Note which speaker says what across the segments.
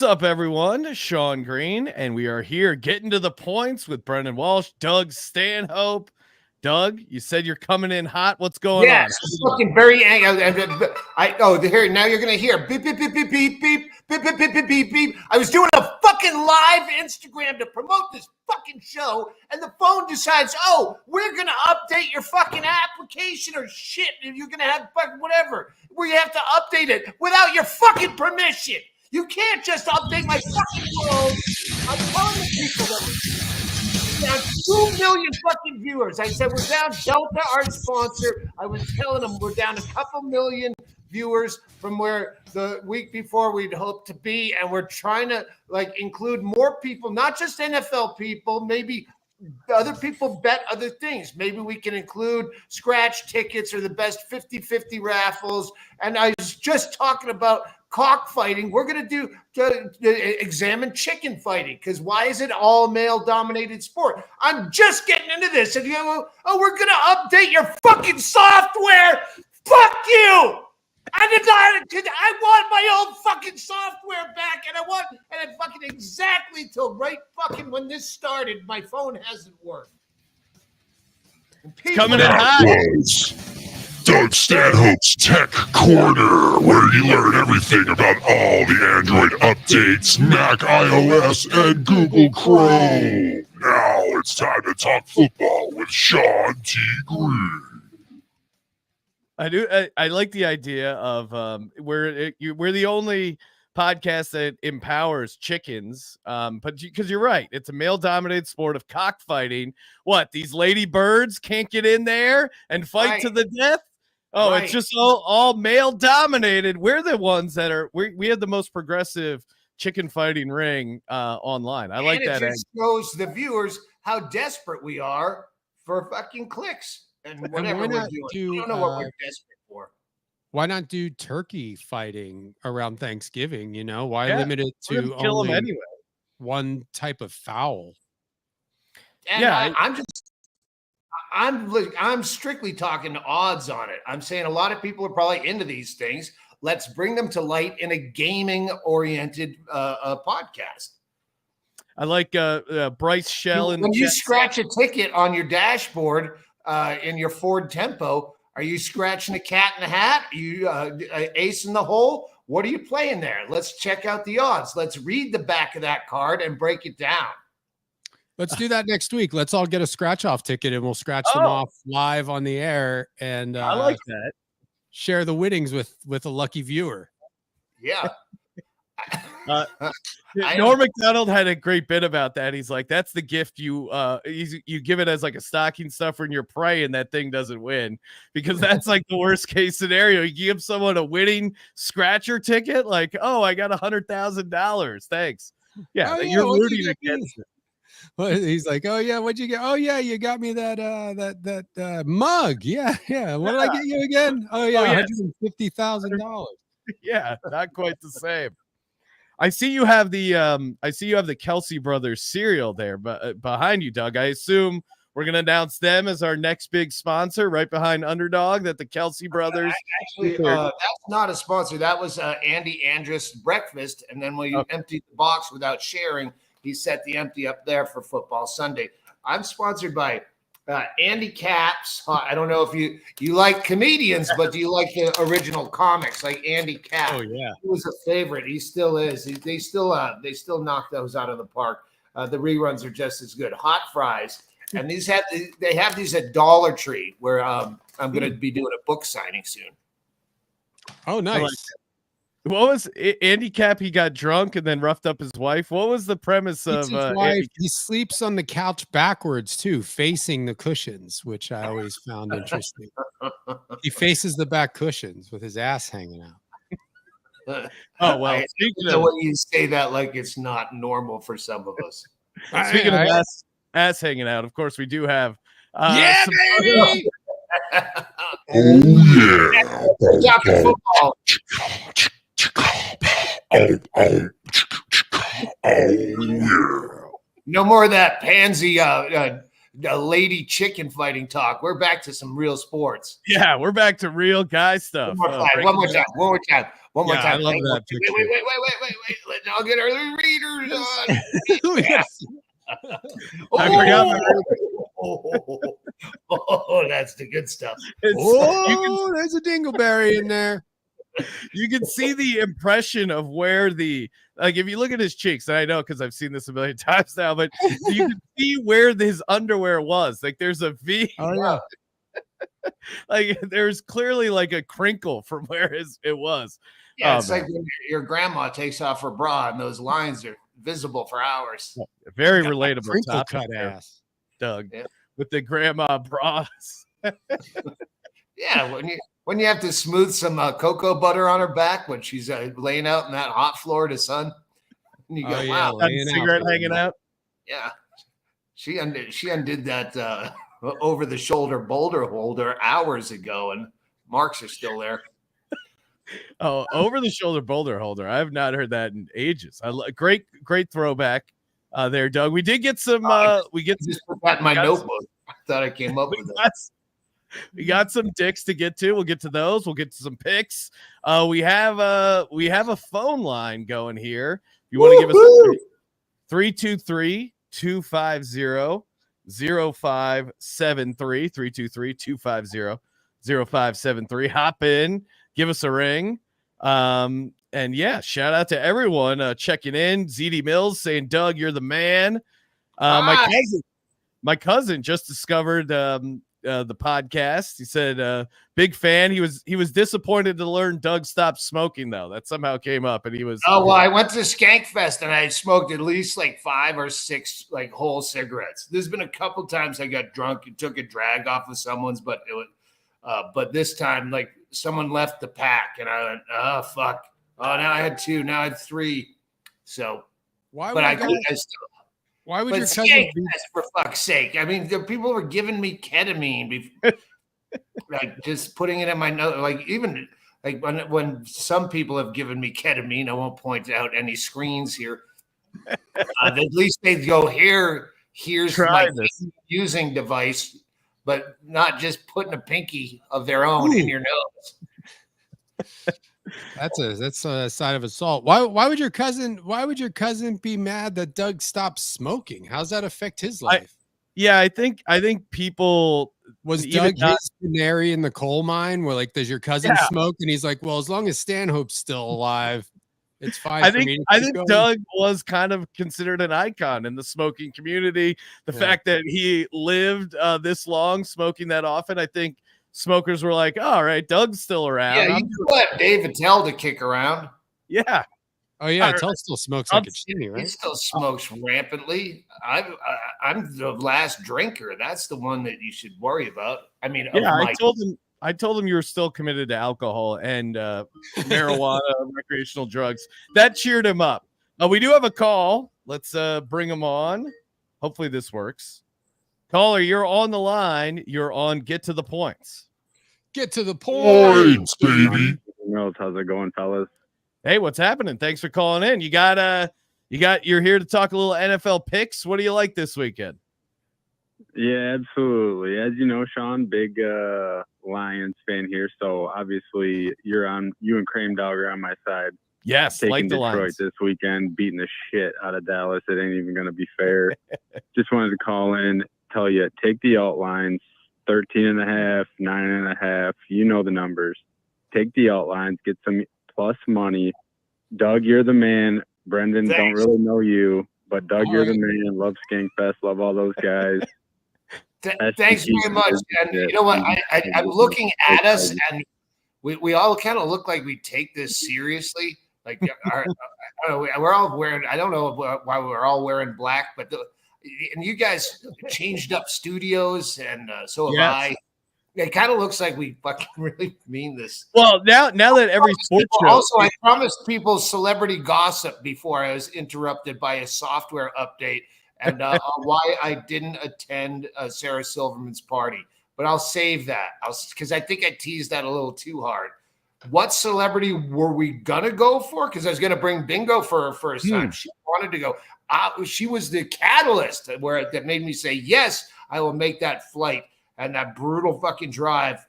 Speaker 1: What's up, everyone? Sean Green, and we are here getting to the points with Brendon Walsh, Doug Stanhope. Doug, you said you're coming in hot. What's going on?
Speaker 2: Yes, fucking very angry. Here now you're gonna hear beep beep beep beep beep beep beep beep beep beep beep beep. I was doing a fucking live Instagram to promote this fucking show, and the phone decides, oh, we're gonna update your fucking application or shit, and you're gonna have fucking whatever. Where you have to update it without your fucking permission. You can't just update my fucking phone. I'm telling the people that down 2 million fucking viewers. I said we're down. Delta, our sponsor. I was telling them we're down a couple million viewers from where the week before we'd hoped to be, and we're trying to include more people, not just NFL people. Maybe other people bet other things. Maybe we can include scratch tickets or the best 50-50 raffles. And I was just talking about cockfighting. We're going to examine chicken fighting, because why is it all male-dominated sport? I'm just getting into this. And you go, oh, we're going to update your fucking software. Fuck you. I want my old fucking software back, and I fucking exactly till right fucking when this started, my phone hasn't worked.
Speaker 1: Coming in hot.
Speaker 3: Doug Stanhope's Tech Corner, where you learn everything about all the Android updates, Mac iOS, and Google Chrome. Now it's time to talk football with Sean T. Green.
Speaker 1: I like the idea of we're the only podcast that empowers chickens, but because you're right, it's a male-dominated sport of cockfighting. What, these lady birds can't get in there and fight to the death? Oh, right. It's just all male-dominated. We're the ones that are we have the most progressive chicken fighting ring online. I like that.
Speaker 2: It just shows the viewers how desperate we are for fucking clicks. And whatever we're doing, we don't know what we're desperate for.
Speaker 4: Why not do turkey fighting around Thanksgiving? You know, why limit it to only one type of fowl?
Speaker 2: And yeah, I'm strictly talking odds on it. I'm saying a lot of people are probably into these things. Let's bring them to light in a gaming-oriented podcast.
Speaker 1: I like Bryce Shell.
Speaker 2: When you scratch a ticket on your dashboard in your Ford Tempo, are you scratching a cat in the hat? Are you ace in the hole? What are you playing there? Let's check out the odds. Let's read the back of that card and break it down.
Speaker 4: Let's do that next week. Let's all get a scratch-off ticket, and we'll scratch them off live on the air. And
Speaker 1: I like that.
Speaker 4: Share the winnings with a lucky viewer.
Speaker 2: Yeah.
Speaker 1: Norm Macdonald had a great bit about that. He's like, that's the gift you give it as like a stocking stuffer, and you're praying that thing doesn't win, because that's like the worst case scenario. You give someone a winning scratcher ticket, like, oh, I got $100,000. Thanks. Yeah, you're rooting against it.
Speaker 4: Well, he's like, oh yeah, what'd you get? Oh yeah, you got me that mug. Yeah. What did I get you again? Oh yeah, $150,000.
Speaker 1: Yeah, not quite the same. I see you have the Kelsey Brothers cereal there, but behind you, Doug. I assume we're gonna announce them as our next big sponsor, right behind Underdog. That the Kelsey Brothers.
Speaker 2: Actually, that's not a sponsor. That was Andy Andrus breakfast, and then when you emptied the box without sharing, he set the empty up there for Football Sunday. I'm sponsored by Andy Caps. I don't know if you like comedians, but do you like the original comics like Andy Caps?
Speaker 4: Oh yeah,
Speaker 2: he was a favorite. He still is. They still knock those out of the park. The reruns are just as good. Hot fries, and they have these at Dollar Tree, where I'm going to be doing a book signing soon.
Speaker 4: Oh, nice.
Speaker 1: What was Andy Cap? He got drunk and then roughed up his wife. What was the premise of his wife?
Speaker 4: He sleeps on the couch backwards too, facing the cushions, which I always found interesting. He faces the back cushions with his ass hanging out.
Speaker 2: Oh well, I know what you say that like it's not normal for some of us.
Speaker 1: Speaking of ass hanging out, of course we do have.
Speaker 2: Yeah, baby.
Speaker 3: Oh yeah.
Speaker 2: Football. No more of that pansy lady chicken fighting talk. We're back to some real sports.
Speaker 1: Yeah, we're back to real guy stuff.
Speaker 2: One more time. One more time.
Speaker 1: I love that picture.
Speaker 2: Wait. I'll get early readers on.
Speaker 1: I forgot.
Speaker 2: Oh, that's the good stuff.
Speaker 4: There's a dingleberry in there.
Speaker 1: You can see the impression of where if you look at his cheeks, and I know because I've seen this a million times now, but you can see where his underwear was. Like there's a V.
Speaker 4: Oh yeah.
Speaker 1: Like there's clearly like a crinkle from where it was.
Speaker 2: Yeah, it's like when your grandma takes off her bra and those lines are visible for hours.
Speaker 1: Very relatable.
Speaker 4: Crinkle cut ass,
Speaker 1: Doug, with the grandma bras.
Speaker 2: Yeah, when you have to smooth some cocoa butter on her back when she's laying out in that hot Florida sun, and you go, wow,
Speaker 1: got a cigarette hanging out.
Speaker 2: Yeah, she undid that over the shoulder boulder holder hours ago, and marks are still there.
Speaker 1: Oh, over the shoulder boulder holder. I have not heard that in ages. Great throwback there, Doug. We did get some.
Speaker 2: Just put that in my notebook. I thought I came up with it.
Speaker 1: We got some dicks to get to. We'll get to those. We'll get to some pics. We have a phone line going here. If you want to give us 323-250-0573, 323-250-0573. Hop in, give us a ring. And yeah, shout out to everyone checking in. ZD Mills saying, Doug, you're the man. My cousin just discovered the podcast. He said big fan. He was disappointed to learn Doug stopped smoking though. That somehow came up, and he was.
Speaker 2: Oh well, I went to Skank Fest and I smoked at least like 5 or 6 like whole cigarettes. There's been a couple times I got drunk and took a drag off of someone's, but it was, but this time like someone left the pack and I went, oh fuck. Oh, now I had 2. Now I had 3. So,
Speaker 4: why
Speaker 2: but
Speaker 4: would
Speaker 2: I still.
Speaker 4: Why would
Speaker 2: but
Speaker 4: your cousin
Speaker 2: be for fuck's sake? I mean, the people were giving me ketamine before, like just putting it in my nose. Like even like when some people have given me ketamine, I won't point out any screens here. At least they go here's my using device, but not just putting a pinky of their own in your nose.
Speaker 4: That's a sign of assault. Why would your cousin be mad that Doug stopped smoking? How's that affect his life?
Speaker 1: I think people
Speaker 4: was Doug his canary in the coal mine where like does your cousin smoke and he's like, well, as long as Stanhope's still alive, it's fine. I think
Speaker 1: Doug was kind of considered an icon in the smoking community. The fact that he lived this long smoking that often, I think smokers were like, oh, all right, Doug's still around.
Speaker 2: Yeah, you let Dave Attell to kick around.
Speaker 1: Yeah.
Speaker 4: Oh yeah, Attell still smokes like a chimney, right?
Speaker 2: He still smokes rampantly. I'm the last drinker. That's the one that you should worry about. I mean,
Speaker 1: I told him you were still committed to alcohol and marijuana, recreational drugs. That cheered him up. We do have a call. Let's bring him on. Hopefully this works. Caller, you're on the line. You're on Get to the Points.
Speaker 4: Get to the points,
Speaker 3: baby.
Speaker 5: How's it going, fellas?
Speaker 1: Hey, what's happening? Thanks for calling in. You're here to talk a little NFL picks. What do you like this weekend?
Speaker 5: Yeah, absolutely. As you know, Sean, big Lions fan here. So obviously you and Cream Dog are on my side.
Speaker 1: Yes,
Speaker 5: taking
Speaker 1: like the
Speaker 5: Detroit
Speaker 1: Lions
Speaker 5: this weekend, beating the shit out of Dallas. It ain't even going to be fair. Just wanted to call in, tell you, take the alt lines, 13.5, 9.5. You know the numbers. Take the alt lines, get some plus money. Doug, you're the man. Brendon, don't really know you, but Doug, you're the man. Love Skankfest. Love all those guys.
Speaker 2: Thanks very much. And you know what? I'm looking at us, and we all kind of look like we take this seriously. Like we're all wearing. I don't know why we're all wearing black, but and you guys changed up studios, and so have I. It kind of looks like we fucking really mean this.
Speaker 1: Well, now that every sports show.
Speaker 2: Also, I promised people celebrity gossip before I was interrupted by a software update and why I didn't attend Sarah Silverman's party. But I'll save that because I think I teased that a little too hard. What celebrity were we gonna go for? Because I was gonna bring Bingo for her first time. She wanted to go. She was the catalyst that made me say yes. I will make that flight and that brutal fucking drive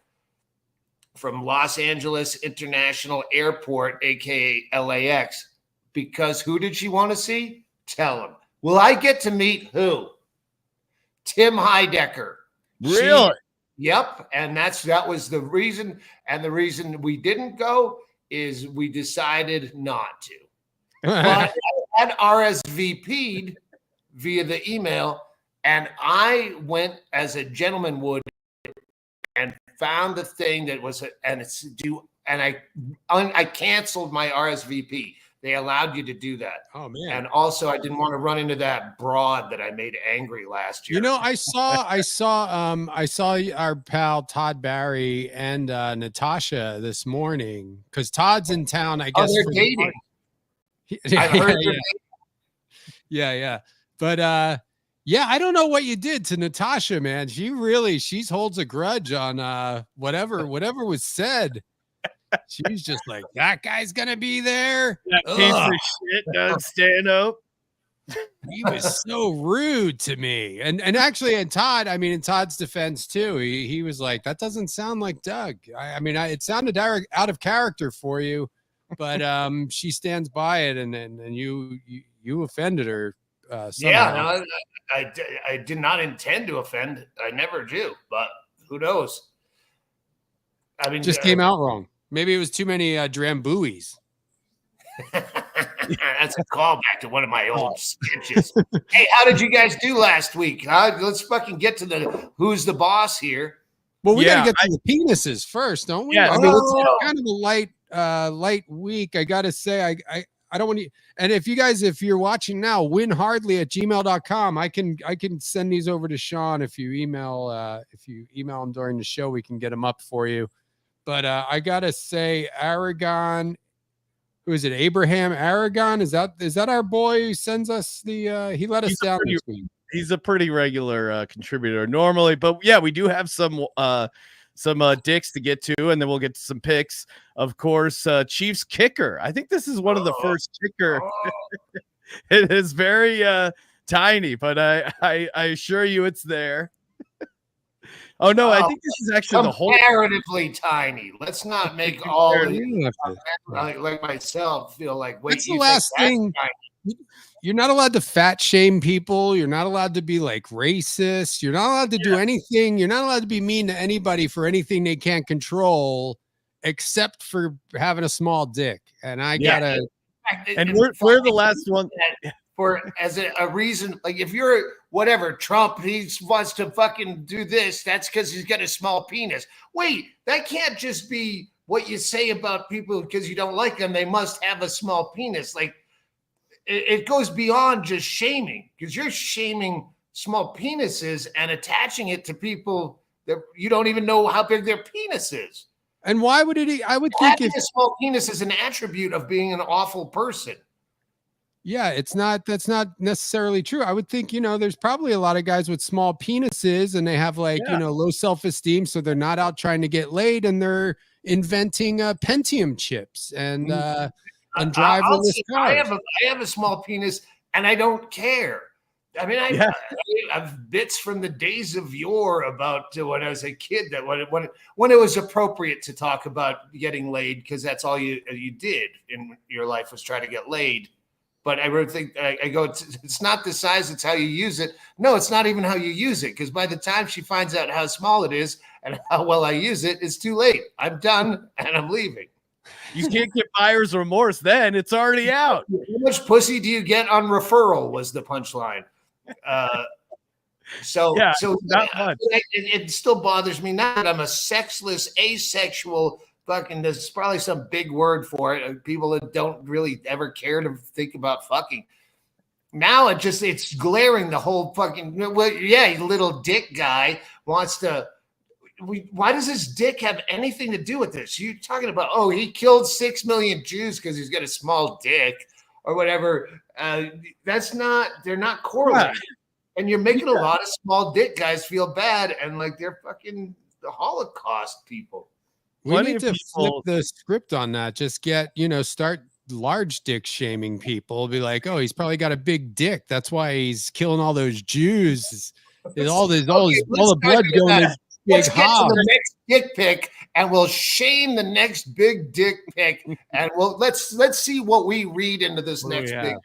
Speaker 2: from Los Angeles International Airport, aka LAX, because who did she want to see? Tell him. Will I get to meet who? Tim Heidecker.
Speaker 1: Really?
Speaker 2: Yep. And that was the reason. And the reason we didn't go is we decided not to. But I had RSVP'd via the email, and I went as a gentleman would and found the thing that was, and I canceled my RSVP. They allowed you to do that.
Speaker 4: Oh man!
Speaker 2: And also, I didn't want to run into that broad that I made angry last year.
Speaker 4: You know, I saw our pal Todd Barry and Natasha this morning because Todd's in town. I guess
Speaker 2: they're
Speaker 4: for
Speaker 2: dating.
Speaker 4: I've
Speaker 2: heard
Speaker 4: yeah. But yeah, I don't know what you did to Natasha, man. She holds a grudge on whatever was said. She's just like, that guy's gonna be there.
Speaker 1: That piece of shit, Doug Stanhope.
Speaker 4: He was so rude to me. And actually, and Todd, I mean, in Todd's defense too, he was like, that doesn't sound like Doug. I mean, it sounded out of character for you, but she stands by it, and you offended her.
Speaker 2: Yeah, no, I did not intend to offend. I never do, but who knows? I mean,
Speaker 4: just came out wrong. Maybe it was too many Drambuis.
Speaker 2: That's a callback to one of my old sketches. Hey, how did you guys do last week? Let's fucking get to the who's the boss here.
Speaker 4: Well, we gotta get to the penises first, don't we?
Speaker 1: Yeah,
Speaker 4: I mean, it's kind of a light week. I gotta say, I don't want to. And if you're watching now, WinHardly@gmail.com. I can send these over to Sean if you email him during the show. We can get them up for you. But I gotta say, Aragon, who is it? Abraham Aragon? Is that our boy who sends us the? He let us down this week.
Speaker 1: He's a pretty regular contributor normally, but yeah, we do have some dicks to get to, and then we'll get to some picks. Of course, Chiefs kicker. I think this is one of the first kicker. It is very tiny, but I assure you it's there. Oh no, I think this is actually the whole
Speaker 2: comparatively tiny. Let's not make all like myself feel like. Wait,
Speaker 4: that's the last thing. You're not allowed to fat shame people. You're not allowed to be like racist. You're not allowed to do anything. You're not allowed to be mean to anybody for anything they can't control, except for having a small dick. And I gotta.
Speaker 1: And we're the last one.
Speaker 2: For as a reason, like if you're whatever Trump, he wants to fucking do this. That's because he's got a small penis. Wait, that can't just be what you say about people because you don't like them. They must have a small penis. Like it goes beyond just shaming because you're shaming small penises and attaching it to people that you don't even know how big their penis is.
Speaker 4: And why would it? I would think
Speaker 2: a small penis is an attribute of being an awful person.
Speaker 4: Yeah, that's not necessarily true. I would think, there's probably a lot of guys with small penises and they have low self-esteem. So they're not out trying to get laid and they're inventing Pentium chips and driverless cars.
Speaker 2: I have a small penis and I don't care. I mean, I've bits from the days of yore about when I was a kid that when it was appropriate to talk about getting laid, because that's all you did in your life was try to get laid. But I really think I go, it's not the size, it's how you use it. No, it's not even how you use it. Because by the time she finds out how small it is and how well I use it, it's too late. I'm done and I'm leaving.
Speaker 1: You can't get buyer's remorse then. It's already out.
Speaker 2: How much pussy do you get on referral was the punchline. So not much. It still bothers me now that I'm a sexless, asexual fucking, there's probably some big word for it. People that don't really ever care to think about fucking. Now it's glaring the whole fucking, little dick guy wants to. Why does his dick have anything to do with this? You're talking about, he killed 6 million Jews because he's got a small dick or whatever. They're not correlated. And you're making a lot of small dick guys feel bad and like they're fucking the Holocaust people.
Speaker 4: We need to flip the script on that. Just get, start large dick shaming people. Be like, he's probably got a big dick. That's why he's killing all those Jews. All
Speaker 2: let's
Speaker 4: the
Speaker 2: start
Speaker 4: blood
Speaker 2: with
Speaker 4: going
Speaker 2: that.
Speaker 4: to big
Speaker 2: Let's get to
Speaker 4: hob.
Speaker 2: the next dick pic, and we'll shame the next big dick pic, and let's see what we read into this next big.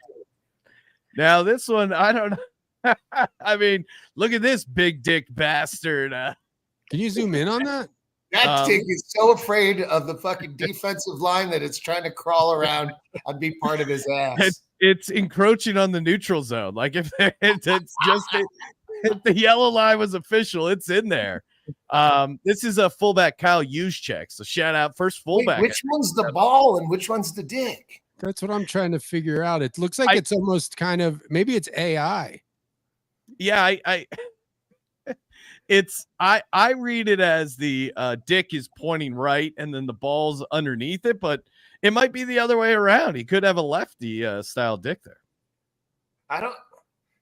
Speaker 1: Now this one, I don't know. I mean, look at this big dick bastard.
Speaker 4: Can you zoom in on that?
Speaker 2: That dick is so afraid of the fucking defensive line that it's trying to crawl around and be part of his ass.
Speaker 1: It's encroaching on the neutral zone. Like if it's just if the yellow line was official, it's in there. This is a fullback Kyle Juszczyk. So shout out first fullback.
Speaker 2: Wait, which one's the ball and which one's the dick?
Speaker 4: That's what I'm trying to figure out. It looks like it's almost kind of, maybe it's AI.
Speaker 1: Yeah, I read it as the dick is pointing right and then the ball's underneath it, but it might be the other way around. He could have a lefty style dick there.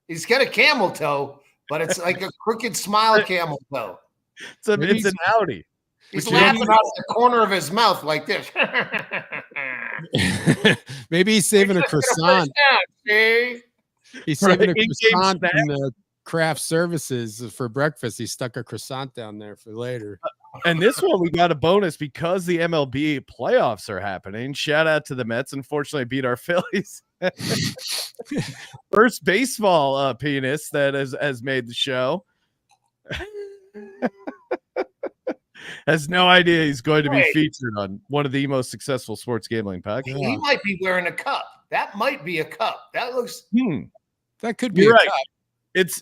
Speaker 2: He's got a camel toe, but it's like a crooked smile camel toe.
Speaker 1: It's an Audi.
Speaker 2: He's laughing out the corner of his mouth like this.
Speaker 4: Maybe he's saving a croissant. He's saving a croissant from the craft services for breakfast. He stuck a croissant down there for later.
Speaker 1: And this one, we got a bonus because the MLB playoffs are happening. Shout out to the Mets. Unfortunately, beat our Phillies. First baseball penis that has made the show. Has no idea he's going to be featured on one of the most successful sports gambling podcasts.
Speaker 2: He might be wearing a cup. That might be a cup. That looks.
Speaker 4: That could be
Speaker 1: You're
Speaker 4: a
Speaker 1: right.
Speaker 4: cup.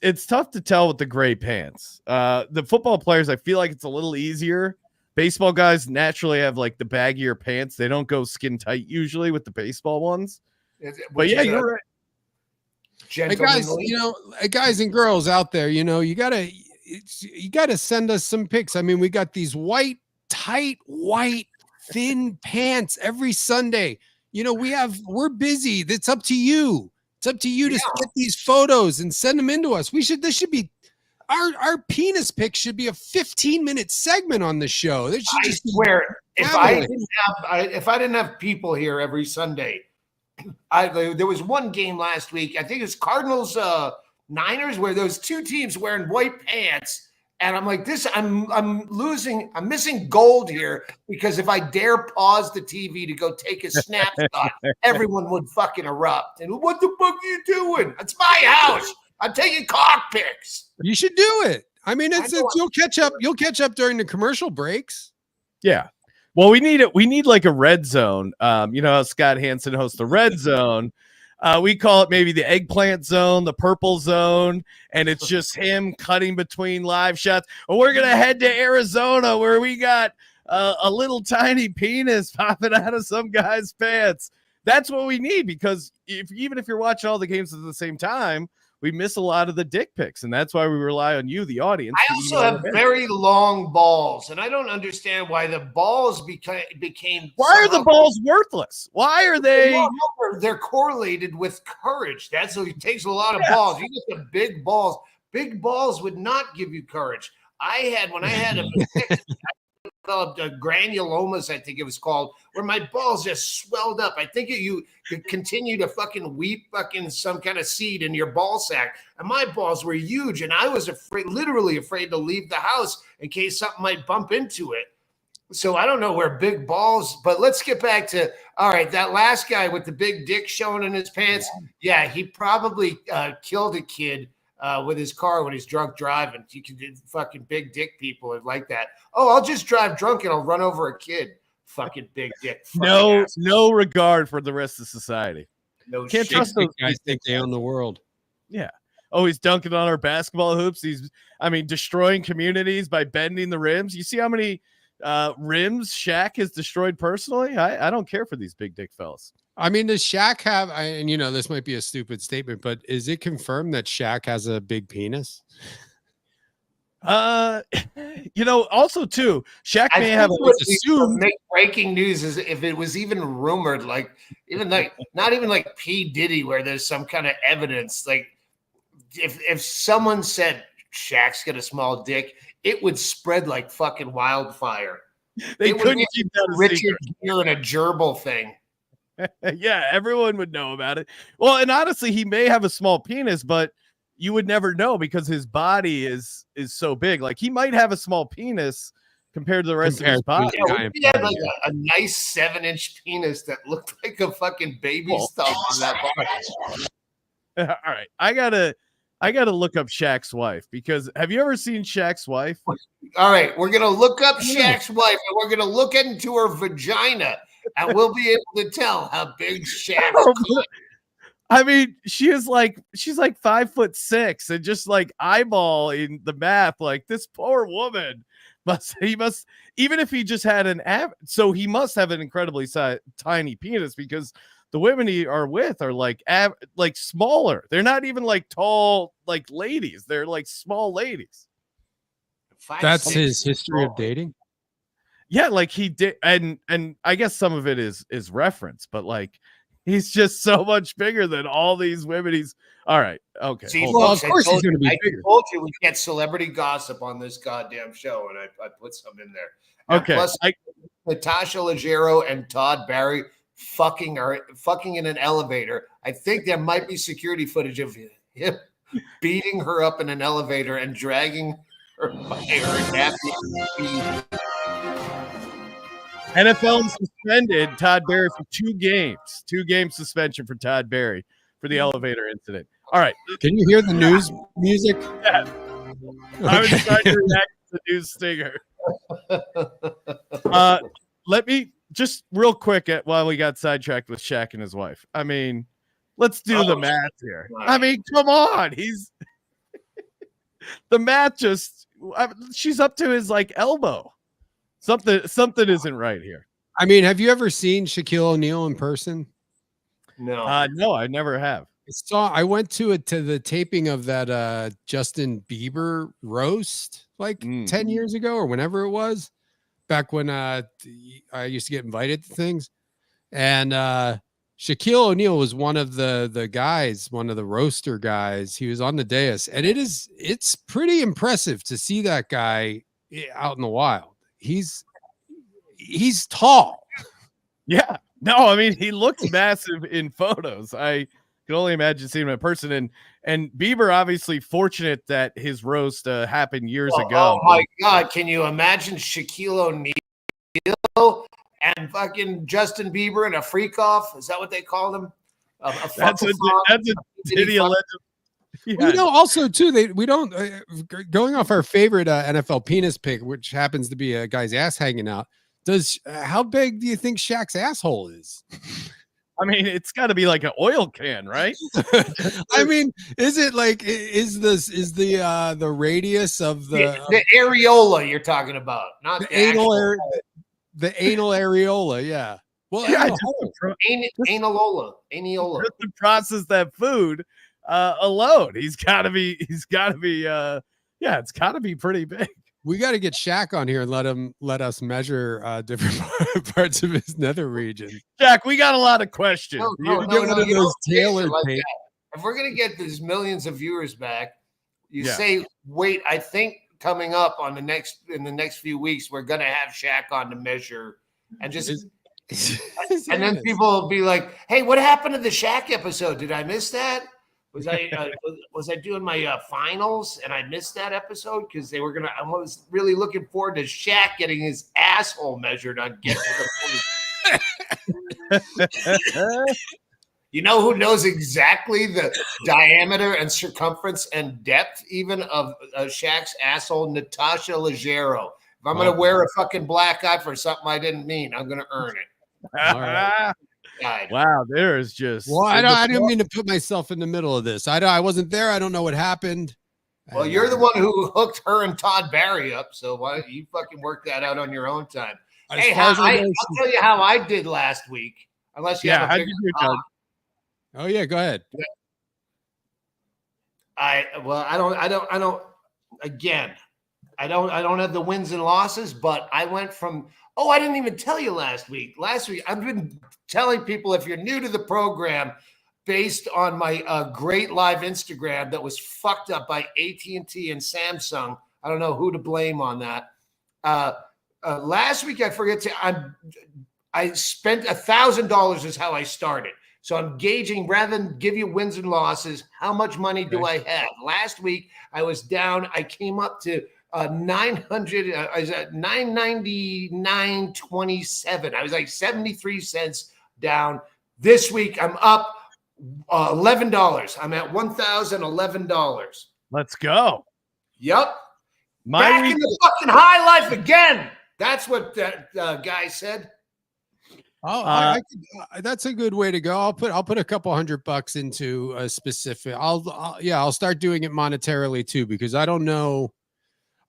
Speaker 1: It's tough to tell with the gray pants. The football players, I feel like it's a little easier. Baseball guys naturally have like the baggier pants. They don't go skin tight usually with the baseball ones. But yeah, you're right.
Speaker 4: Hey guys, guys and girls out there, you gotta send us some pics. I mean, we got these tight white thin pants every Sunday. We're busy. It's up to you. It's up to you to get these photos and send them into us. This should be our penis pic should be a 15-minute segment on the show. I
Speaker 2: swear, if I didn't have people here every Sunday, there was one game last week. I think it was Cardinals Niners, where those two teams wearing white pants. And I'm like, I'm missing gold here, because if I dare pause the TV to go take a snapshot, everyone would fucking erupt. And what the fuck are you doing? It's my house. I'm taking cock pics.
Speaker 4: You should do it. I mean, you'll catch up. You'll catch up during the commercial breaks.
Speaker 1: Yeah. Well, we need it. We need like a red zone. You know how Scott Hansen hosts the red zone. We call it maybe the eggplant zone, the purple zone, and it's just him cutting between live shots. Well, we're going to head to Arizona where we got a little tiny penis popping out of some guy's pants. That's what we need, because even if you're watching all the games at the same time, we miss a lot of the dick pics, and that's why we rely on you, the audience.
Speaker 2: I also have very long balls, and I don't understand why the balls became.
Speaker 1: Why are the balls worthless? Why are they?
Speaker 2: Well, they're correlated with courage. It takes a lot of balls. You get the big balls. Big balls would not give you courage. When I had a developed granulomas, I think it was called, where my balls just swelled up. I think you could continue to fucking weep fucking some kind of seed in your ball sack. And my balls were huge, and I was literally afraid to leave the house in case something might bump into it. So I don't know where big balls, but let's get back to, all right, that last guy with the big dick showing in his pants. Yeah, he probably killed a kid with his car when he's drunk driving. You can do fucking big dick people like that. Oh, I'll just drive drunk and I'll run over a kid. Fucking big dick.
Speaker 1: No regard for the rest of society.
Speaker 2: No,
Speaker 1: can't trust those
Speaker 4: guys. Think they own the world.
Speaker 1: Yeah. Oh, he's dunking on our basketball hoops. He's destroying communities by bending the rims. You see how many rims Shaq has destroyed personally? I don't care for these big dick fellas.
Speaker 4: I mean, does Shaq have, and this might be a stupid statement, but is it confirmed that Shaq has a big penis?
Speaker 1: Also too, Shaq may have
Speaker 2: assumed. Make breaking news is if it was even rumored, not even like P. Diddy, where there's some kind of evidence. Like if someone said Shaq's got a small dick, it would spread like fucking wildfire.
Speaker 1: They couldn't keep that
Speaker 2: Richard Gere and a gerbil thing.
Speaker 1: Yeah, everyone would know about it. Well, and honestly, he may have a small penis, but you would never know because his body is so big. Like he might have a small penis compared to the rest of his body.
Speaker 2: Yeah, he had like a nice 7-inch penis that looked like a fucking baby stump on that body.
Speaker 1: All right, I gotta look up Shaq's wife because have you ever seen Shaq's wife?
Speaker 2: All right, we're gonna look up Shaq's wife and we're gonna look into her vagina and we'll be able to tell how big Shaq's.
Speaker 1: I mean, she's like 5'6" and just like eyeballing the math, like this poor woman he must even if he just had so he must have an incredibly tiny penis because the women he are with are like smaller. They're not even like tall like ladies. They're like small ladies.
Speaker 4: That's his history of dating.
Speaker 1: Yeah, like he did, and I guess some of it is reference, but like he's just so much bigger than all these women. He's all right. Okay.
Speaker 2: See,
Speaker 1: well,
Speaker 2: of course he's going to be bigger. I told you we get celebrity gossip on this goddamn show, and I put some in there. And
Speaker 1: okay.
Speaker 2: Plus, Natasha Leggero and Todd Barry fucking in an elevator. I think there might be security footage of him beating her up in an elevator and dragging her by her nappy.
Speaker 1: NFL suspended Todd Barry for 2 games. 2-game suspension for Todd Barry for the elevator incident. All right.
Speaker 4: Can you hear the news music?
Speaker 1: Yeah. Okay. I was trying to react to the news stinger. Let me just real quick while we got sidetracked with Shaq and his wife. I mean, let's do the math here. I mean, come on. The math she's up to his like elbow. Something isn't right here.
Speaker 4: I mean, have you ever seen Shaquille O'Neal in person?
Speaker 2: No.
Speaker 1: No, I never have.
Speaker 4: I went to the taping of that Justin Bieber roast like 10 years ago or whenever it was, back when I used to get invited to things. And Shaquille O'Neal was one of the guys, one of the roaster guys. He was on the dais, and it's pretty impressive to see that guy out in the wild. He's tall.
Speaker 1: Yeah. No, I mean, he looks massive in photos. I can only imagine seeing him in person. And Bieber obviously fortunate that his roast happened years ago.
Speaker 2: Oh my God. Can you imagine Shaquille O'Neal and fucking Justin Bieber in a freak off? Is that what they called him?
Speaker 1: That's a titty legend. Yeah.
Speaker 4: You know, also too, we don't going off our favorite NFL penis pic, which happens to be a guy's ass hanging out. How big do you think Shaq's asshole is?
Speaker 1: I mean, it's got to be like an oil can, right?
Speaker 4: I mean, is it like is the radius of
Speaker 2: the areola you're talking about, not the anal
Speaker 4: the anal areola? Yeah. Well,
Speaker 1: yeah,
Speaker 2: aneola.
Speaker 1: Just to process that food alone, he's got to be. It's got to be pretty big.
Speaker 4: We got to get Shaq on here and let us measure different parts of his nether region.
Speaker 1: Jack, we got a lot of questions.
Speaker 2: No, tailored like if we're gonna get these millions of viewers back, you say, wait, I think coming up in the next few weeks, we're gonna have Shaq on to measure and just and then people will be like, hey, what happened to the Shaq episode? Did I miss that? Was I doing my finals and I missed that episode because I was really looking forward to Shaq getting his asshole measured on Get to the Point. You know who knows exactly the diameter and circumference and depth even of Shaq's asshole? Natasha Leggero. If I'm going to wear a fucking black eye for something I didn't mean, I'm going to earn it.
Speaker 4: All right.
Speaker 1: Wow, there is just.
Speaker 4: Well, I didn't mean to put myself in the middle of this. I wasn't there. I don't know what happened.
Speaker 2: Well, you're the one who hooked her and Todd Barry up, so why don't you fucking work that out on your own time? Hey, I'll tell you how I did last week. Unless you have a bigger talk.
Speaker 4: Oh yeah, go ahead.
Speaker 2: I don't. Again, I don't have the wins and losses, but I went from. Oh, I didn't even tell you last week. Last week, I've been telling people if you're new to the program, based on my great live Instagram that was fucked up by AT&T and Samsung. I don't know who to blame on that. Last week, I spent $1,000 is how I started. So I'm gauging, rather than give you wins and losses, how much money do I have? Last week I was down. I came up to 900. I was at 999.27. I was like 73 cents down. This week I'm up $11. I'm at $1,011.
Speaker 1: Let's go.
Speaker 2: Yep. Back in the fucking high life again. That's what that guy said.
Speaker 4: Oh, that's a good way to go. I'll put a couple $100 into a specific. I'll start doing it monetarily too, because I don't know.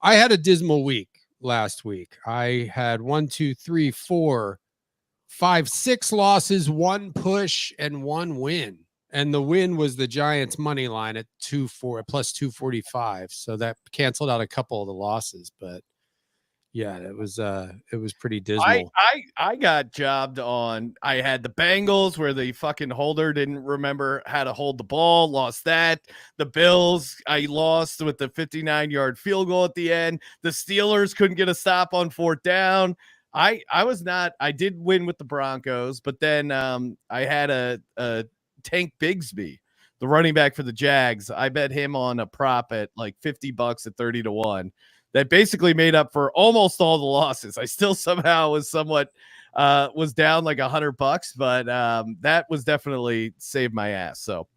Speaker 4: I had a dismal week last week. I had 6 losses, 1 push, and 1 win. And the win was the Giants money line at plus 245. So that canceled out a couple of the losses, but yeah, it was pretty dismal.
Speaker 1: I got jobbed on. I had the Bengals where the fucking holder didn't remember how to hold the ball, lost that. The Bills, I lost with the 59-yard field goal at the end. The Steelers couldn't get a stop on 4th down. I did win with the Broncos, but then I had a Tank Bigsby, the running back for the Jags. I bet him on a prop at like $50 at 30-1. That basically made up for almost all the losses. I still somehow was somewhat was down like $100, but that was definitely saved my ass. So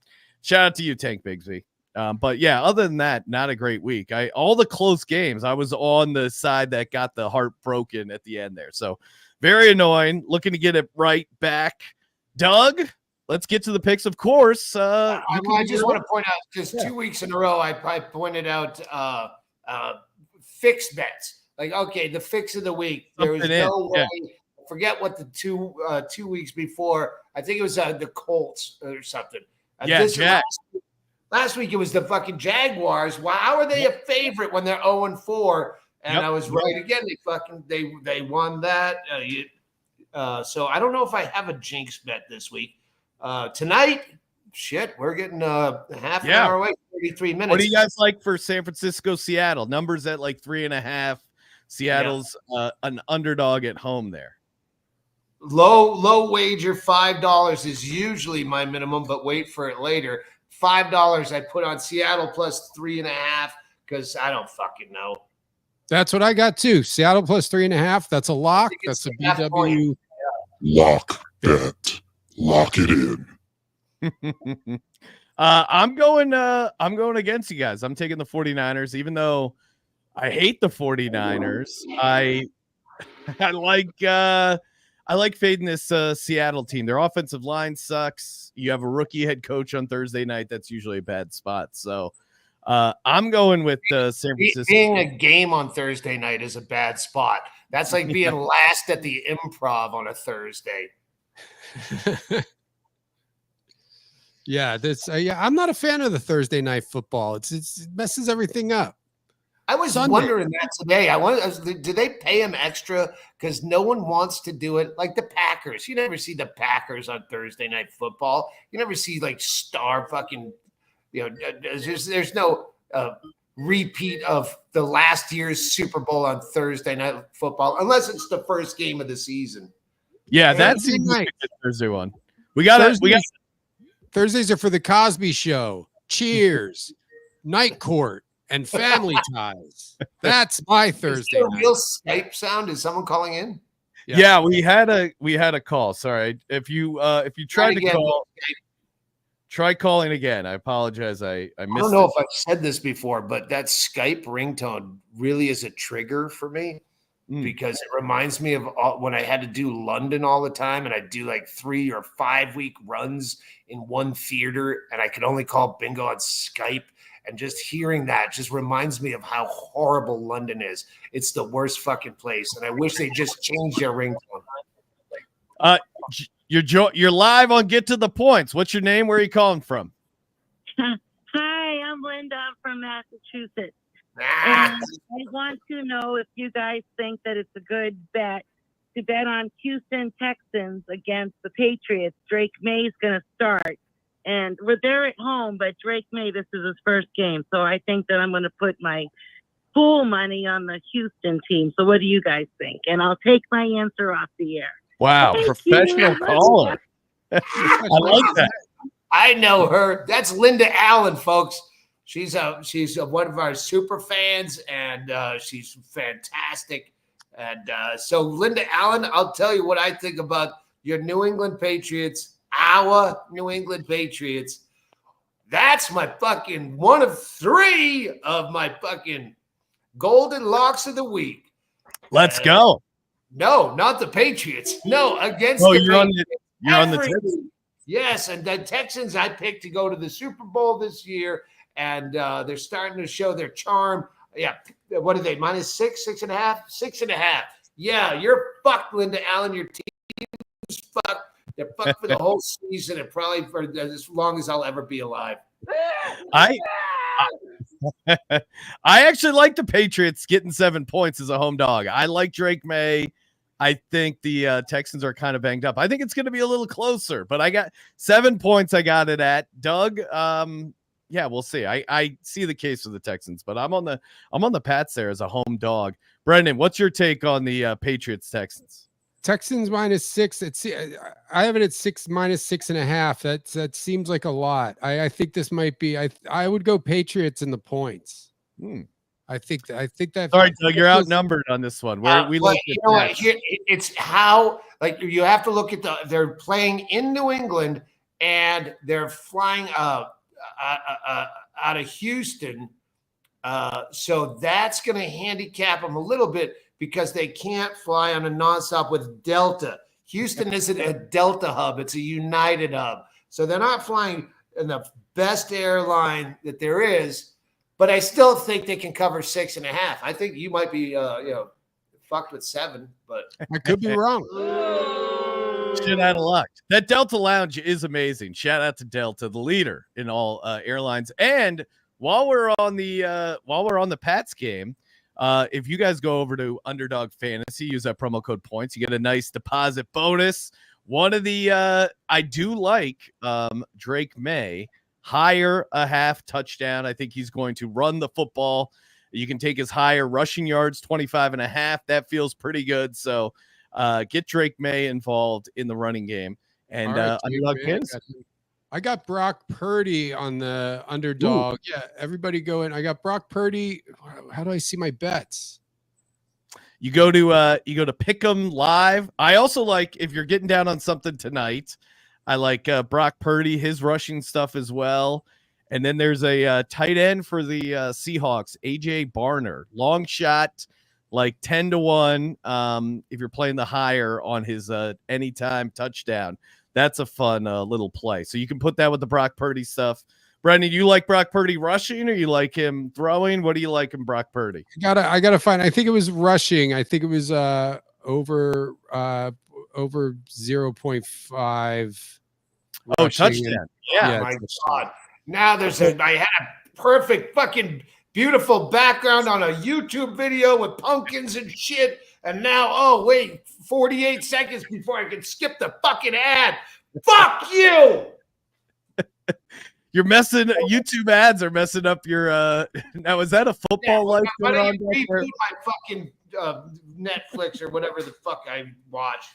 Speaker 1: shout out to you, Tank Bigsby. But yeah, other than that, not a great week. All the close games, I was on the side that got the heart broken at the end there. So very annoying. Looking to get it right back. Doug, let's get to the picks, of course.
Speaker 2: I just want to point out, because 2 weeks in a row, I pointed out fixed bets. Like, okay, the fix of the week. There was no way. Forget what the two weeks before. I think it was the Colts or something. Last week it was the fucking Jaguars. Wow, how are they a favorite when they're 0-4? And I was right again. They won that. So I don't know if I have a jinx bet this week. Tonight, shit, we're getting half an hour away, 33 minutes.
Speaker 1: What do you guys like for San Francisco, Seattle? Numbers at like 3.5. Seattle's an underdog at home there.
Speaker 2: Low wager, $5 is usually my minimum, but wait for it later. $5 I put on Seattle plus 3.5 because I don't fucking know.
Speaker 4: That's what I got too. Seattle plus 3.5. That's a lock. That's a BW.
Speaker 3: Lock bet. Lock it in.
Speaker 1: I'm going against you guys. I'm taking the 49ers, even though I hate the 49ers. I like fading this Seattle team. Their offensive line sucks. You have a rookie head coach on Thursday night. That's usually a bad spot. So I'm going with San Francisco.
Speaker 2: Being a game on Thursday night is a bad spot. That's like being last at the Improv on a Thursday.
Speaker 4: I'm not a fan of the Thursday night football. It messes everything up.
Speaker 2: I was wondering that today. Do they pay him extra because no one wants to do it? Like the Packers. You never see the Packers on Thursday night football. You never see like star fucking, there's no repeat of the last year's Super Bowl on Thursday night football, unless it's the first game of the season.
Speaker 1: Yeah, that's the Thursday one. We got
Speaker 4: Thursdays are for the Cosby Show, Cheers, Night Court, and Family Ties. That's my Thursday.
Speaker 2: Is there a real Skype sound? Is someone calling in?
Speaker 1: Yeah, we had a call. Sorry, if you tried to call, try calling again. I apologize. I missed.
Speaker 2: I don't know if I've said this before, but that Skype ringtone really is a trigger for me. Because it reminds me of when I had to do London all the time, and I'd do like 3 or 5 week runs in one theater, and I could only call bingo on Skype. And just hearing that just reminds me of how horrible London is. It's the worst fucking place, and I wish they just changed their ringtone.
Speaker 1: You're live on Get to the Points. What's your name? Where are you calling from?
Speaker 6: Hi, I'm Linda. I'm from Massachusetts. And I want to know if you guys think that it's a good bet to bet on Houston Texans against the Patriots. Drake May's going to start. And they're at home, but Drake May, this is his first game. So I think that I'm going to put my full money on the Houston team. So what do you guys think? And I'll take my answer off the air.
Speaker 1: Wow, professional caller. I like that.
Speaker 2: I know her. That's Linda Allen, folks. She's one of our super fans, and she's fantastic. And so, Linda Allen, I'll tell you what I think about your New England Patriots, our New England Patriots. That's my fucking one of three of my fucking golden locks of the week.
Speaker 1: Let's go.
Speaker 2: No, not the Patriots. No, against
Speaker 1: Oh,
Speaker 2: the
Speaker 1: you're on the
Speaker 2: Texans. Yes, and the Texans I picked to go to the Super Bowl this year, and they're starting to show their charm. Yeah, what are they? -6, 6.5, 6.5. Yeah, you're fucked, Linda Allen. Your team's fucked. They're fucked for the whole season and probably for as long as I'll ever be alive.
Speaker 1: I actually like the Patriots getting 7 points as a home dog. I like Drake May. I think the Texans are kind of banged up. I think it's going to be a little closer, but I got 7 points. I got it at Doug. Yeah, we'll see. I see the case for the Texans, but I'm on the Pats there as a home dog. Brendon, what's your take on the Patriots Texans?
Speaker 4: Texans -6. I have it at -6.5. That seems like a lot. I think this might be. I would go Patriots in the points. I think that.
Speaker 1: All right, Doug, you're outnumbered on this one. We look
Speaker 2: you know what? Here, it's how you have to look at they're playing in New England and they're flying out of Houston, so that's going to handicap them a little bit because they can't fly on a nonstop with Delta. Houston isn't a Delta hub; it's a United hub, so they're not flying in the best airline that there is. But I still think they can cover 6.5. I think you might be, fucked with 7, but
Speaker 4: I could be wrong.
Speaker 1: Shit out of luck. That Delta Lounge is amazing. Shout out to Delta, the leader in all airlines. And while we're on the Pats game, if you guys go over to Underdog Fantasy, use that promo code points, you get a nice deposit bonus. One of the I do like Drake May. Higher a half touchdown. I think he's going to run the football. You can take his higher rushing yards, 25.5. That feels pretty good. So get Drake May involved in the running game. And
Speaker 4: Right,
Speaker 1: Underdog Fantasy.
Speaker 4: I got Brock Purdy on the underdog. Ooh. Yeah, everybody go in. I got Brock Purdy. How do I see my bets?
Speaker 1: You go to Pick'em Live. I also like, if you're getting down on something tonight, I like Brock Purdy, his rushing stuff as well. And then there's a tight end for the Seahawks, A.J. Barner. Long shot, like 10-1 if you're playing the higher on his anytime touchdown. That's a fun little play. So you can put that with the Brock Purdy stuff. Brendon, you like Brock Purdy rushing or you like him throwing? What do you like in Brock Purdy?
Speaker 4: I gotta find. I think it was rushing. I think it was over 0.5.
Speaker 1: Oh, touchdown.
Speaker 2: Yeah. Oh my God. Now I had a perfect fucking beautiful background on a YouTube video with pumpkins and shit. And now, oh, wait, 48 seconds before I can skip the fucking ad. Fuck you.
Speaker 1: You're messing. YouTube ads are messing up your. Now, is that a football life going on?
Speaker 2: Reboot my fucking Netflix or whatever the fuck I watch.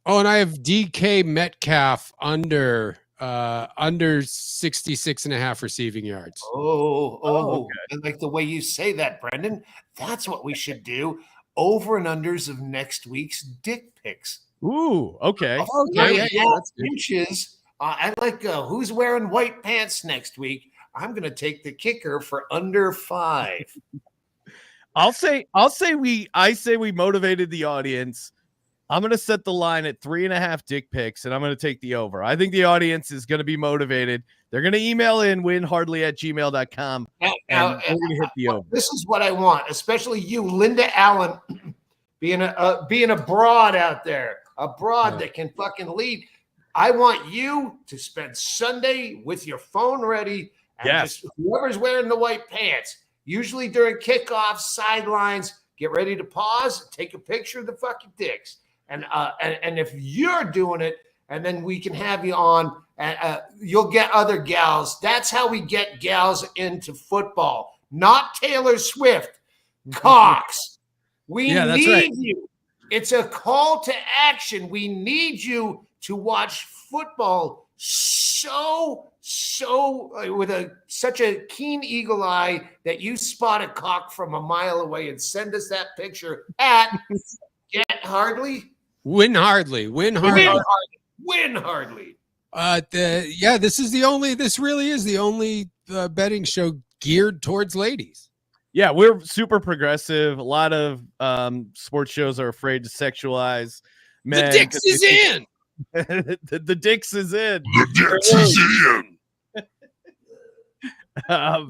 Speaker 4: Oh, and I have DK Metcalf under 66.5 receiving yards.
Speaker 2: Okay. I like the way you say that, Brendon. That's what we should do. Over and unders of next week's dick pics.
Speaker 1: Ooh, okay.
Speaker 2: Yeah, that's inches. I like who's wearing white pants next week. I'm gonna take the kicker for under 5.
Speaker 1: I say we motivated the audience. I'm going to set the line at 3.5 dick pics, and I'm going to take the over. I think the audience is going to be motivated. They're going to email in winhardly@gmail.com, and we're going to hit the over.
Speaker 2: This is what I want, especially you, Linda Allen, being a broad out there, a broad that can fucking lead. I want you to spend Sunday with your phone ready, and just whoever's wearing the white pants, usually during kickoffs, sidelines, get ready to pause, take a picture of the fucking dicks. And if you're doing it, and then we can have you on, you'll get other gals. That's how we get gals into football, not Taylor Swift. Cox, we need you. It's a call to action. We need you to watch football so with such a keen eagle eye that you spot a cock from a mile away and send us that picture at WinHardly.
Speaker 4: WinHardly.
Speaker 2: WinHardly.
Speaker 4: This really is the only betting show geared towards ladies.
Speaker 1: Yeah, we're super progressive. A lot of sports shows are afraid to sexualize men.
Speaker 4: The Dix is in.
Speaker 1: The Dix is in.
Speaker 3: The Dix is in.
Speaker 2: All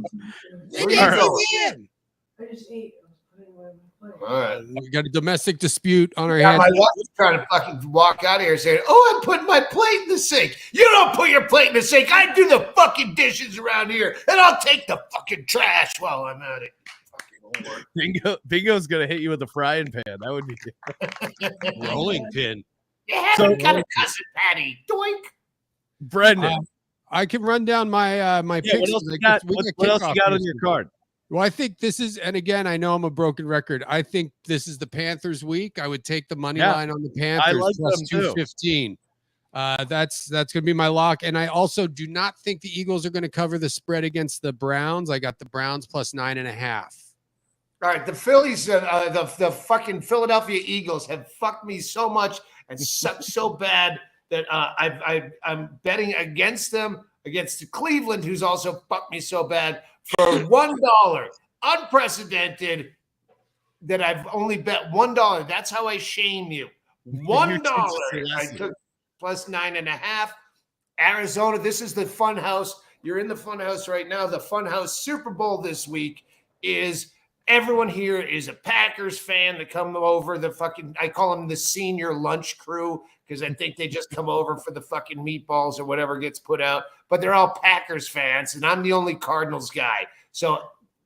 Speaker 2: right.
Speaker 4: We got a domestic dispute on our
Speaker 2: Yeah,
Speaker 4: hands.
Speaker 2: my wife was trying to fucking walk out of here saying, "Oh, I'm putting my plate in the sink." You don't put your plate in the sink. I do the fucking dishes around here, and I'll take the fucking trash while I'm at it.
Speaker 1: Bingo's gonna hit you with a frying pan. That would be
Speaker 4: Rolling pin.
Speaker 2: You haven't got a cousin, Patty. Doink.
Speaker 1: Brendon.
Speaker 4: I can run down my my
Speaker 1: Yeah,
Speaker 4: picks.
Speaker 1: what else you got on your card?
Speaker 4: Well, I think this is, and again, I know I'm a broken record. I think this is the Panthers week. I would take the money line on the Panthers.
Speaker 1: I like
Speaker 4: plus
Speaker 1: them too.
Speaker 4: 215. That's going to be my lock. And I also do not think the Eagles are going to cover the spread against the Browns. I got the Browns plus 9.5.
Speaker 2: All right, the Phillies, the fucking Philadelphia Eagles have fucked me so much and sucked so bad that I'm betting against them, against Cleveland, who's also fucked me so bad, for $1, unprecedented, that I've only bet $1. That's how I shame you. $1. I took plus 9.5. Arizona, this is the fun house. You're in the fun house right now. The fun house Super Bowl this week is everyone here is a Packers fan that come over. I call them the senior lunch crew because I think they just come over for the fucking meatballs or whatever gets put out. But they're all Packers fans, and I'm the only Cardinals guy. So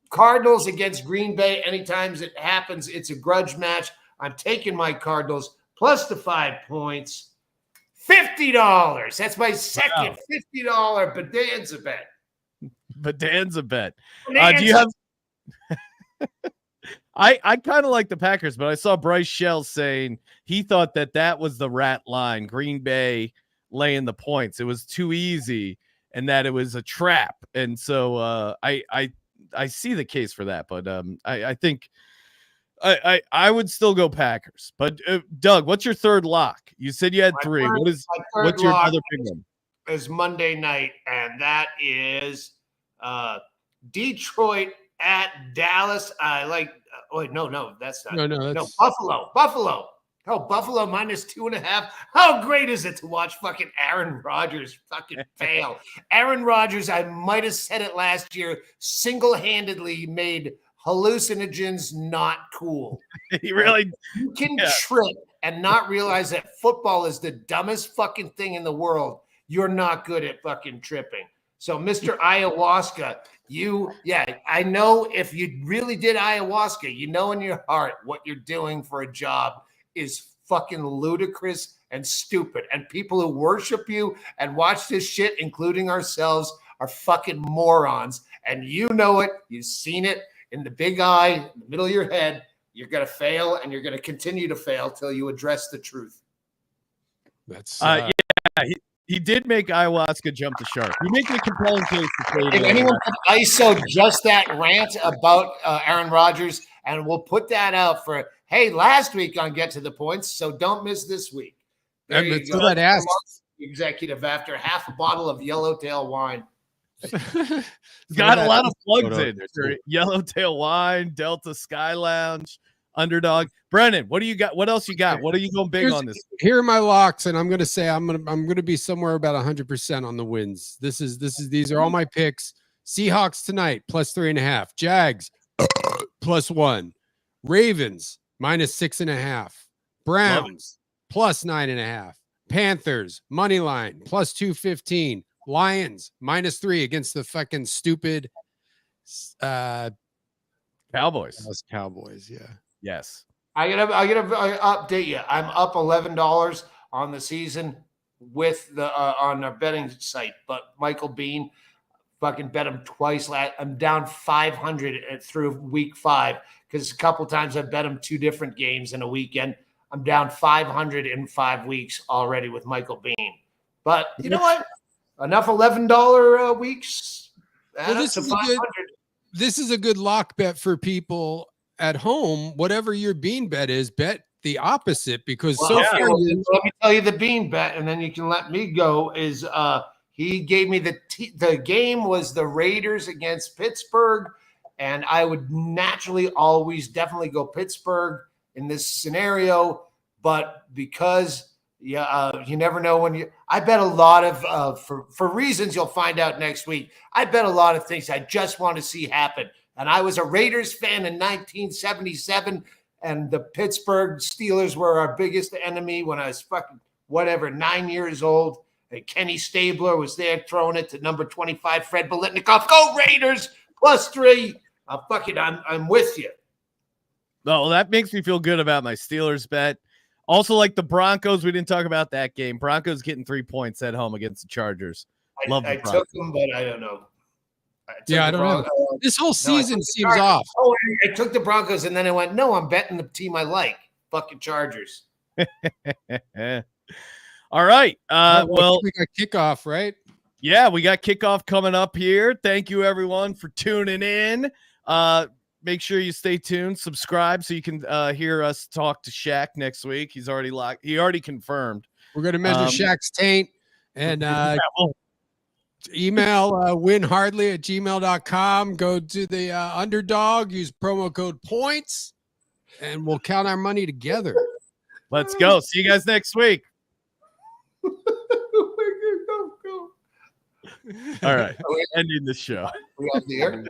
Speaker 2: Cardinals against Green Bay, anytime it happens, it's a grudge match. I'm taking my Cardinals plus the 5 points. $50. That's my second $50 bonanza bet.
Speaker 1: Bonanza bet. Do you have? I kind of like the Packers, but I saw Bryce Shell saying he thought that was the rat line. Green Bay laying the points. It was too easy, and that it was a trap. And so I see the case for that, but I think I would still go Packers. But Doug, what's your third lock? You said you had three. What's your other big one?
Speaker 2: Is Monday night, and that is Detroit at Dallas. I like. No, that's not. No, Buffalo. Oh, Buffalo minus 2.5. How great is it to watch fucking Aaron Rodgers fucking fail? Aaron Rodgers, I might have said it last year, single-handedly made hallucinogens not cool.
Speaker 1: He really
Speaker 2: you can trip and not realize that football is the dumbest fucking thing in the world. You're not good at fucking tripping. So, Mr. Ayahuasca, I know if you really did ayahuasca, you know in your heart what you're doing for a job is fucking ludicrous and stupid. And people who worship you and watch this shit, including ourselves, are fucking morons. And you know it. You've seen it in the big eye, in the middle of your head. You're going to fail, and you're going to continue to fail till you address the truth.
Speaker 4: That's
Speaker 1: he did make ayahuasca jump the shark. You make a compelling case to trade.
Speaker 2: If anyone could ISO just that rant about Aaron Rodgers, and we'll put that out for, hey, last week on Get to the Points, so don't miss this week. There you go.
Speaker 4: That ass
Speaker 2: executive after half a bottle of Yellowtail wine.
Speaker 1: Got a lot of plugs in. Yellowtail wine, Delta Sky Lounge, Underdog. Brendon, what do you got? What else you got? What are you going big on this?
Speaker 4: Here are my locks, and I'm going to say I'm going to be somewhere about 100% on the wins. These are all my picks. Seahawks tonight plus 3.5. Jags plus 1. Ravens minus 6.5. Browns plus 9.5. Panthers money line plus 215. Lions minus 3 against the fucking stupid
Speaker 1: Cowboys.
Speaker 4: Cowboys, yeah.
Speaker 1: Yes.
Speaker 2: I gotta update you. I'm up $11 on the season with the on our betting site, but Michael Bean fucking bet him twice. I'm down 500 through week 5 because a couple times I bet him 2 different games in a weekend. I'm down 500 in 5 weeks already with Michael Bean. But you know what? Enough $11 weeks.
Speaker 4: Well, this is a good lock bet for people at home. Whatever your bean bet is, bet the opposite, because
Speaker 2: Well,
Speaker 4: so far
Speaker 2: let me tell you the bean bet, and then you can let me go. Is he gave me the game was the Raiders against Pittsburgh, and I would naturally always definitely go Pittsburgh in this scenario, but because you never know when I bet a lot of for reasons you'll find out next week. I bet a lot of things I just want to see happen, and I was a Raiders fan in 1977. And the Pittsburgh Steelers were our biggest enemy when I was 9 years old. And Kenny Stabler was there throwing it to number 25, Fred Biletnikoff. Go Raiders, +3. I'm with you.
Speaker 1: No, that makes me feel good about my Steelers bet. Also, like the Broncos, we didn't talk about that game. Broncos getting 3 points at home against the Chargers.
Speaker 2: I took them, but I don't know.
Speaker 4: I don't know. This whole season seems off.
Speaker 2: Oh, I took the Broncos, and then I went, no, I'm betting the team I like. Fucking Chargers.
Speaker 1: All right. Well,
Speaker 4: we got kickoff, right?
Speaker 1: Yeah, we got kickoff coming up here. Thank you, everyone, for tuning in. Make sure you stay tuned. Subscribe so you can hear us talk to Shaq next week. He's already locked. He already confirmed.
Speaker 4: We're going to measure Shaq's taint and email WinHardly@gmail.com. Go to the Underdog, use promo code points, and we'll count our money together.
Speaker 1: Let's go. See you guys next week. All right. Ending the show.
Speaker 2: We on the air?